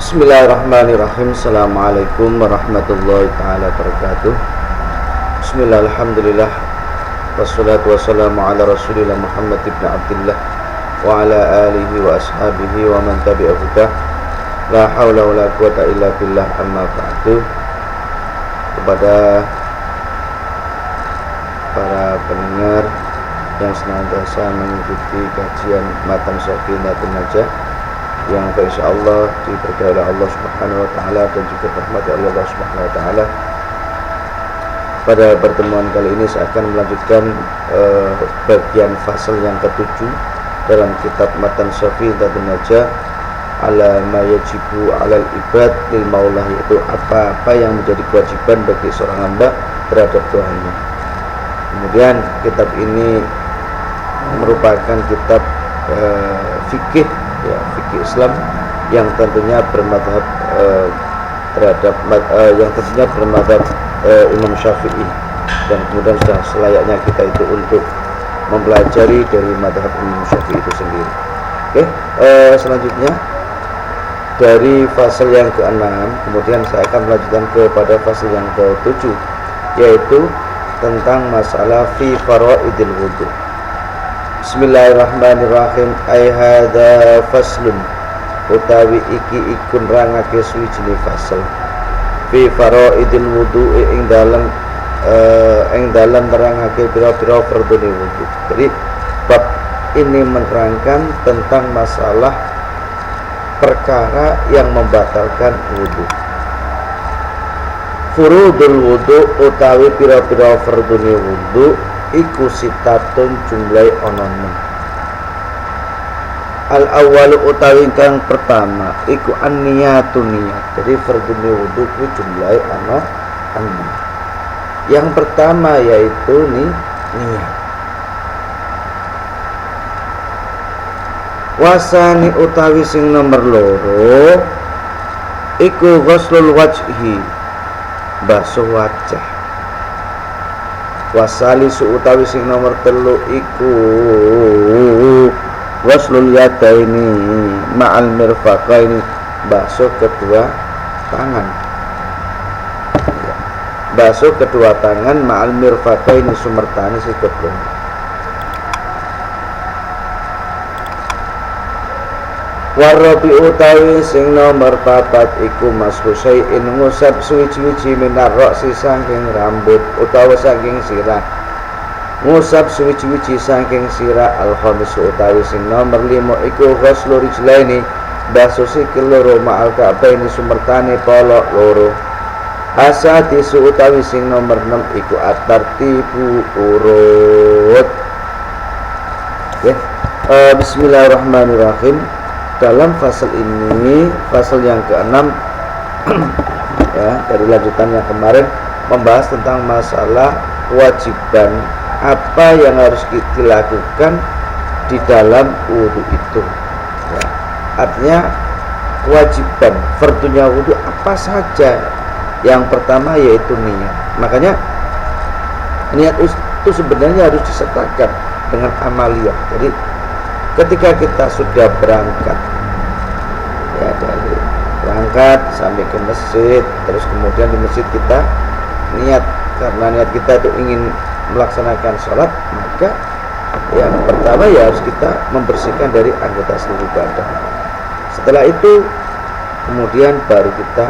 Bismillahirrahmanirrahim. Assalamualaikum warahmatullahi ta'ala wabarakatuh. Bismillah, alhamdulillah, wassalatu wassalamu ala rasulillah Muhammad ibn Abdillah wa ala alihi wa ashabihi wa man tabi'ahudah. La hawla wa la quwata illa billah, amma ba'du. Kepada para pendengar yang senantiasa mengikuti kajian Matan Safinatul Najah yang insyaallah diberkahi oleh Allah Subhanahu wa taala dan juga dirahmati oleh Allah Subhanahu wa taala. Pada pertemuan kali ini saya akan melanjutkan bagian fasal yang ketujuh dalam kitab Matan Safinatul Najah, ala ma yajibu 'alal ibad lil maulah, yaitu apa-apa yang menjadi kewajiban bagi seorang hamba terhadap Tuhannya. Kemudian kitab ini merupakan kitab fikih, ya, fikih Islam yang tentunya bermadhab bermadhab Imam Syafi'i, dan kemudian sudah selayaknya kita itu untuk mempelajari dari madhab Imam Syafi'i itu sendiri. Oke, selanjutnya dari fasal yang ke-6, kemudian saya akan melanjutkan kepada fasal yang ke-7, yaitu tentang masalah fi faraidil wudu. Bismillahirrahmanirrahim. Ai hadza faslun, utawi iki ikun rangake suwijine fasal fi faraidil wudu, ing dalam nerangake pira-pira fardhone wudu. Jadi bab ini menerangkan tentang masalah perkara yang membatalkan wudu. Furudul wudu utawi pira-pira fardhone wudu iku sitatun jumlahi ononen. Al awwalu utawi kang pertama iku an-niyatun, niyat. Jadi fardhone wudu ku jumlahi ana 6. Yang pertama yaitu niat. Wasani utawi sing nomor loro iku ghuslul wajhi, basuh wajah. Wasali utawi sing nomor 3 iku ghuslul yadaini ma'al mirfaqaini, basuh kedua tangan. Basuh kedua tangan ma'al mirfaqaini, sumertane sikepung. Warabi utawi sing nomor 4 iku mashu syai'in, ngusap suwi-wiji minar ra'si saking rambut utawa saking sirah. Ngusap suwi-wiji saking sirah. Al-khamis utawi sing nomor 5 iku ghuslu rijlaini, basuh sikil loro ma'al ka'baini, sumertane polok loro. Asadis utawi sing nomor 6 iku at-tartibu, urut. Bismillahirrahmanirrahim. Dalam fasal ini, fasal yang ke-6 ya, dari lanjutan yang kemarin, membahas tentang masalah kewajiban apa yang harus dilakukan di dalam wudu itu, ya. Artinya kewajiban fardunya wudu apa saja. Yang pertama yaitu niat. Makanya niat itu sebenarnya harus disertakan dengan amaliyah. Jadi ketika kita sudah berangkat, ya, dari berangkat sampai ke masjid, terus kemudian di masjid kita niat, karena niat kita itu ingin melaksanakan sholat, maka yang pertama ya harus kita membersihkan dari anggota seluruh badan. Setelah itu kemudian baru kita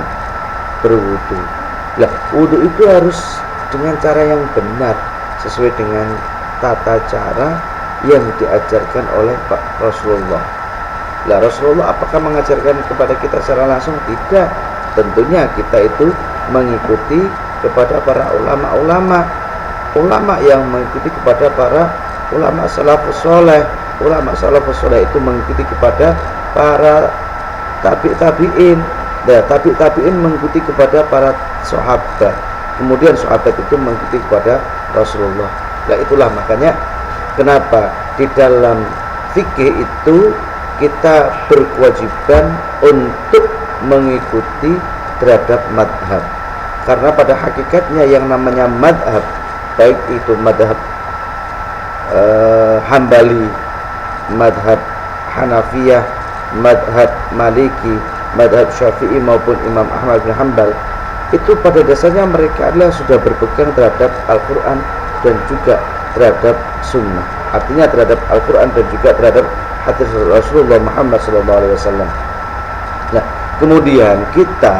berwudu. Nah, wudu itu harus dengan cara yang benar, sesuai dengan tata cara yang diajarkan oleh Pak Rasulullah. Lah, Rasulullah apakah mengajarkan kepada kita secara langsung? Tidak. Tentunya kita itu mengikuti kepada para ulama yang mengikuti kepada para ulama salafus soleh. Ulama salafus soleh itu mengikuti kepada para tabi'in. Dan tabi'in mengikuti kepada para sahabat. Kemudian sahabat itu mengikuti kepada Rasulullah. Nah, itulah makanya kenapa di dalam fikih itu kita berkewajiban untuk mengikuti terhadap madhab. Karena pada hakikatnya yang namanya madhab, baik itu madhab Hambali, madhab Hanafiyah, madhab Maliki, madhab Syafi'i maupun Imam Ahmad bin Hanbal, itu pada dasarnya mereka adalah sudah berpegang terhadap Al-Quran dan juga terhadap Sunnah. Artinya terhadap Al-Quran dan juga terhadap hadis Rasulullah Muhammad SAW. Nah, kemudian kita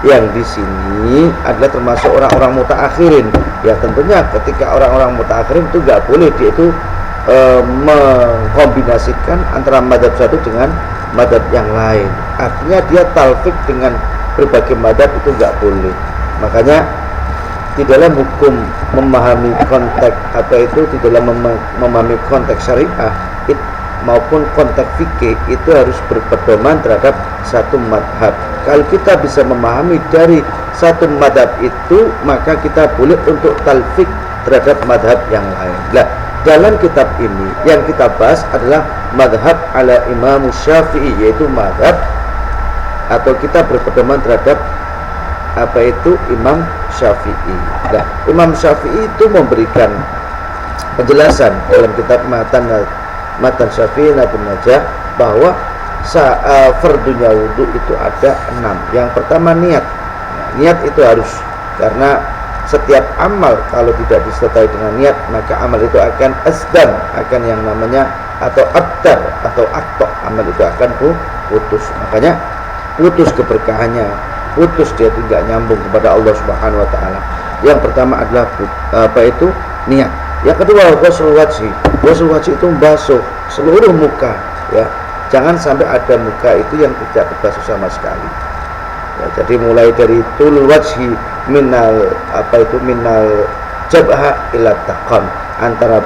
yang di sini adalah termasuk orang-orang mutaakhirin. Ya tentunya ketika orang-orang mutaakhirin itu nggak boleh dia itu mengkombinasikan antara madhab satu dengan madhab yang lain. Artinya dia talfik dengan berbagai madhab itu nggak boleh. Makanya di dalam hukum memahami konteks di dalam memahami konteks syariah maupun konteks fikih itu harus berpedoman terhadap satu madhab. Kalau kita bisa memahami dari satu madhab itu, maka kita boleh untuk talfik terhadap madhab yang lain. Nah, dalam kitab ini yang kita bahas adalah madhab ala Imam Syafi'i, yaitu madhab atau kita berpedoman terhadap Imam Syafi'i. Nah, Imam Syafi'i itu memberikan penjelasan dalam kitab Matan Syafi'i Nabun Najah bahwa fardunya wudhu itu ada 6. Yang pertama niat. Niat itu harus, karena setiap amal kalau tidak disertai dengan niat, maka amal itu akan asdam, akan yang namanya atau abtar atau akto, amal itu akan putus. Makanya putus keberkahannya, putus dia tidak nyambung kepada Allah Subhanahu wa taala. Yang pertama adalah niat. Yang kedua ghusl wajhi. Ghusl wajhi itu membasuh seluruh muka, ya. Jangan sampai ada muka itu yang tidak terbasuh sama sekali. Ya, jadi mulai dari tul wajhi minal jabha ila taqam, antara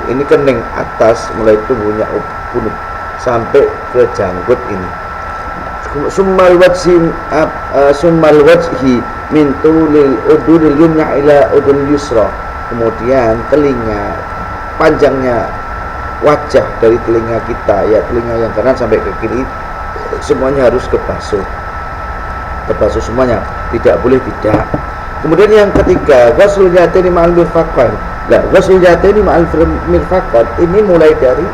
ini kening atas mulai tubuhnya punuk sampai ke janggut ini. Summal wajhi min tulil udunil yumna ila udunil yusra. Kemudian telinga, panjangnya wajah dari telinga kita, ya telinga yang kanan sampai ke kiri, semuanya harus kebasuh semuanya, tidak boleh tidak. Kemudian yang ketiga, ghuslul yadaini ma'al mirfaqain. Nah, ghuslul yadaini ma'al mirfaqain ini mulai dari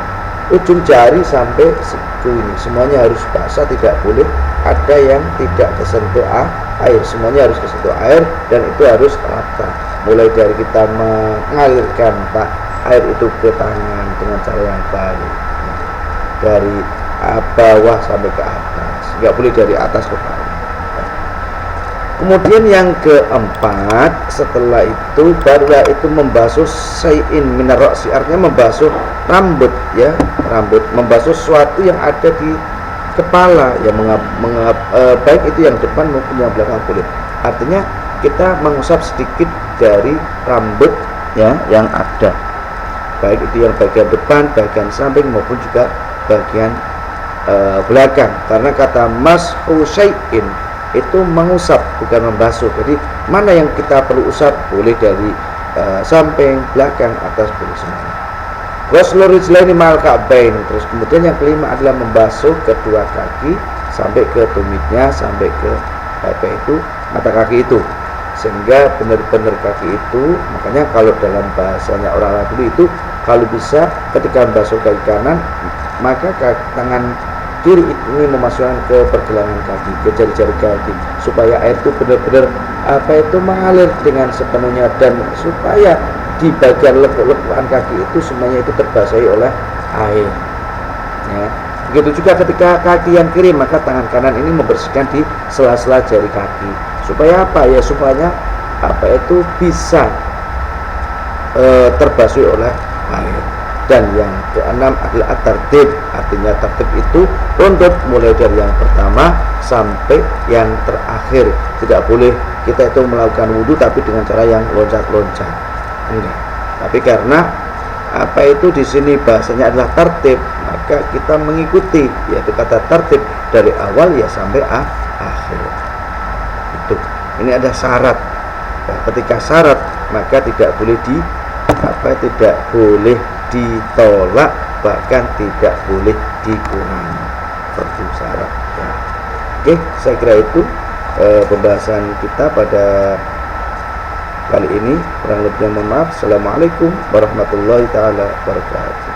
ujung jari sampai siku ini semuanya harus basah, tidak boleh ada yang tidak tersentuh air, semuanya harus tersentuh air dan itu harus rata. Mulai dari kita mengalirkan air itu ke tangan dengan cara yang baik, dari bawah sampai ke atas, nggak boleh dari atas ke bawah. Kemudian yang keempat, setelah itu barulah itu membasuh syai'in minar ra'si, artinya membasuh rambut, ya rambut, membasuh sesuatu yang ada di kepala, yang baik itu yang depan maupun yang belakang kulit. Artinya kita mengusap sedikit dari rambut, ya yang ada, baik itu yang bagian depan, bagian samping maupun juga bagian belakang. Karena kata mashu syai'in itu mengusap bukan membasuh. Jadi mana yang kita perlu usap, boleh dari samping, belakang, atas, boleh semuanya. Ghuslur rijlaini ma'al ka'bain. Terus kemudian yang kelima adalah membasuh kedua kaki sampai ke tumitnya, sampai ke mata kaki itu, sehingga benar-benar kaki itu. Makanya kalau dalam bahasanya orang-orang dulu itu, kalau bisa ketika membasuh kaki kanan, maka tangan kiri ini memasukkan ke pergelangan kaki, ke jari-jari kaki, supaya air itu benar-benar mengalir dengan sepenuhnya, dan supaya di bagian lekuk-lekukan kaki itu semuanya itu terbasahi oleh air, ya. Begitu juga ketika kaki yang kiri, maka tangan kanan ini membersihkan di sela-sela jari kaki, supaya ya supaya bisa terbasuh oleh air. Dan yang keenam adalah at-tartib, artinya tertib itu runtut mulai dari yang pertama sampai yang terakhir. Tidak boleh kita itu melakukan wudhu tapi dengan cara yang loncat-loncat, enggak. Tapi karena di sini bahasanya adalah tertib, maka kita mengikuti, yaitu kata tertib dari awal ya sampai akhir. Itu. Ini ada syarat. Nah, ketika syarat maka tidak boleh ditolak, bahkan tidak boleh dikurangi, perlu syarat, ya. Oke, saya kira itu pembahasan kita pada kali ini. Kurang lebihnya mohon maaf. Assalamualaikum warahmatullahi taala wabarakatuh.